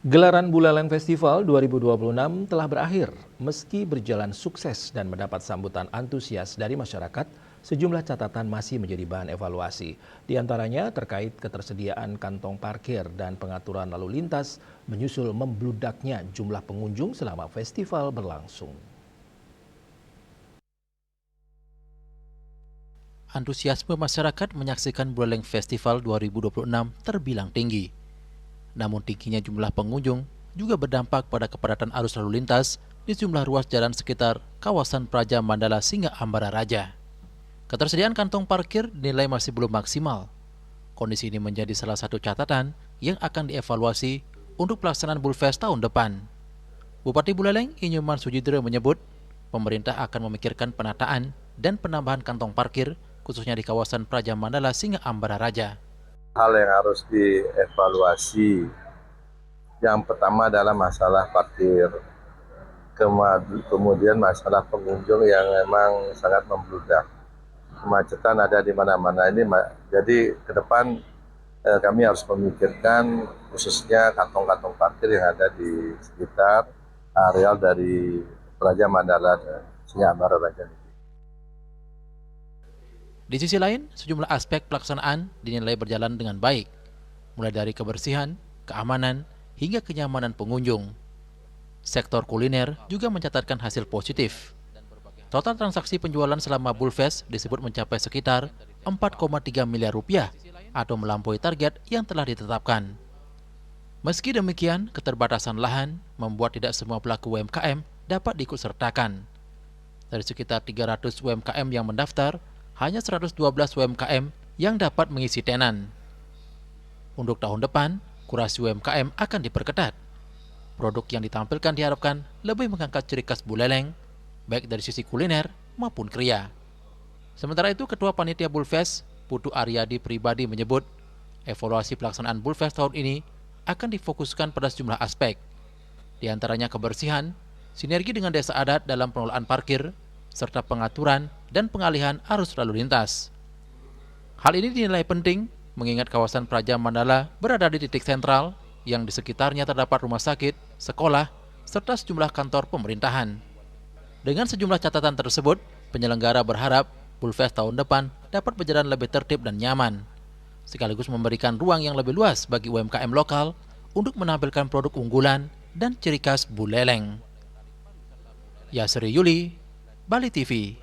Gelaran Buleleng Festival 2026 telah berakhir. Meski berjalan sukses dan mendapat sambutan antusias dari masyarakat, sejumlah catatan masih menjadi bahan evaluasi. Di antaranya terkait ketersediaan kantong parkir dan pengaturan lalu lintas, menyusul membludaknya jumlah pengunjung selama festival berlangsung. Antusiasme masyarakat menyaksikan Buleleng Festival 2026 terbilang tinggi. Namun tingginya jumlah pengunjung juga berdampak pada kepadatan arus lalu lintas di sejumlah ruas jalan sekitar kawasan Praja Mandala hingga Ambara Raja. Ketersediaan kantong parkir dinilai masih belum maksimal. Kondisi ini menjadi salah satu catatan yang akan dievaluasi untuk pelaksanaan Bulfest tahun depan. Bupati Buleleng, Inyuman Sujidro menyebut, pemerintah akan memikirkan penataan dan penambahan kantong parkir khususnya di kawasan Praja Mandala hingga Ambara Raja. Hal yang harus dievaluasi, yang pertama adalah masalah parkir, kemudian masalah pengunjung yang memang sangat membludak. Kemacetan ada di mana-mana ini, jadi ke depan kami harus memikirkan khususnya kantong-kantong parkir yang ada di sekitar areal dari Praja Mandala hingga Ambara Raja. Di sisi lain, sejumlah aspek pelaksanaan dinilai berjalan dengan baik, mulai dari kebersihan, keamanan, hingga kenyamanan pengunjung. Sektor kuliner juga mencatatkan hasil positif. Total transaksi penjualan selama Bulfest disebut mencapai sekitar 4,3 miliar rupiah atau melampaui target yang telah ditetapkan. Meski demikian, keterbatasan lahan membuat tidak semua pelaku UMKM dapat diikutsertakan. Dari sekitar 300 UMKM yang mendaftar, hanya 112 UMKM yang dapat mengisi tenan. Untuk tahun depan, kurasi UMKM akan diperketat. Produk yang ditampilkan diharapkan lebih mengangkat ciri khas Buleleng, baik dari sisi kuliner maupun kria. Sementara itu, Ketua Panitia Bulfest, Putu Aryadi pribadi menyebut, evaluasi pelaksanaan Bulfest tahun ini akan difokuskan pada sejumlah aspek, di antaranya kebersihan, sinergi dengan desa adat dalam pengelolaan parkir, serta pengaturan dan pengalihan arus lalu lintas. Hal ini dinilai penting mengingat kawasan Praja Mandala berada di titik sentral yang di sekitarnya terdapat rumah sakit, sekolah, serta sejumlah kantor pemerintahan. Dengan sejumlah catatan tersebut, penyelenggara berharap Bulfest tahun depan dapat berjalan lebih tertib dan nyaman, sekaligus memberikan ruang yang lebih luas bagi UMKM lokal untuk menampilkan produk unggulan dan ciri khas Buleleng. Yasri Yuli, Bali TV.